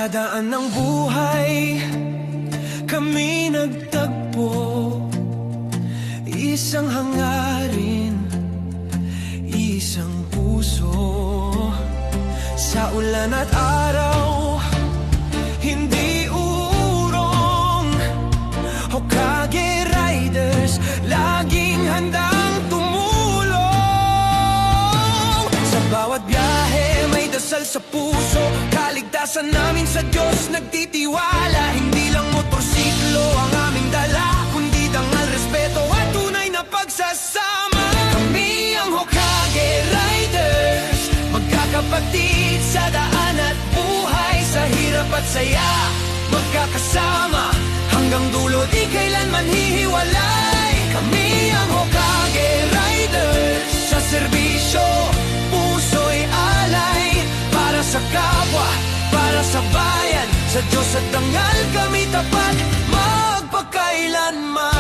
Sa daan ng buhay, kami nagtagpo. Isang hangarin, isang puso. Sa ulan at araw, hindi urong. Hokage Riders, laging handang tumulong. Sa bawat biyahe, may dasal sa puso. Kaligtasan namin sa Diyos nagtitiwala. Hindi lang motorsiklo ang aming dala, kundi dangal, respeto at tunay na pagsasama. Kami ang Hokage Riders, magkakapatid sa daan at buhay. Sa hirap at saya, magkakasama hanggang dulo, di kailanman hihiwalay. Kami ang Hokage Riders, sa serbisyo, puso'y alay. Para sa kapwa, para sa bayan, sa Diyos at dangal kami tapat, magpakailanman.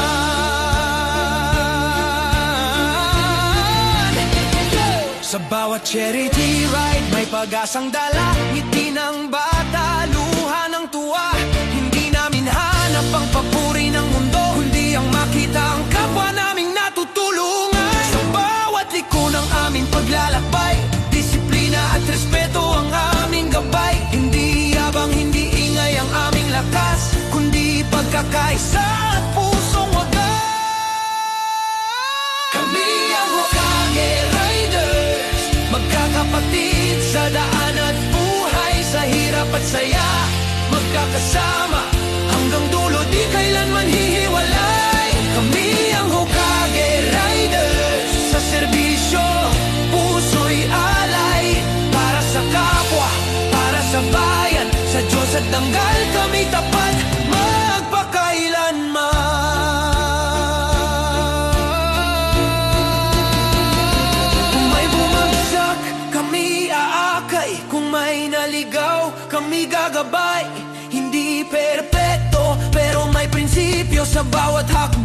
Sa bawat charity ride, may pag-asang dala. Ngiti ng bata, luha ng tuwa. Hindi namin hanap ang papuri ng mundo, kundi ang makita ang kapwa naming natutulungan. Sa bawat liko ng aming paglalakbay, disiplina at respeto ang aming gabay. Hindi yabang, hindi ingay ang aming lakas, kundi pagkakaisa at pusong wagas. Kami ang Hokage Riders, magkakapatid sa daan at buhay. Sa hirap at saya, magkakasama hanggang dulo, di kailanman hihiwalay. Kami ang Hokage Riders, sa serbisyo, puso'y alay. Para sa kapwa, para sa bayan, sa Diyos at dangal kami tapat, magpakailanman. Kung may bumagsak, kami aakay. Kung may naligaw, kami gagabay. Hindi perpekto, pero may prinsipyo sa bawat hak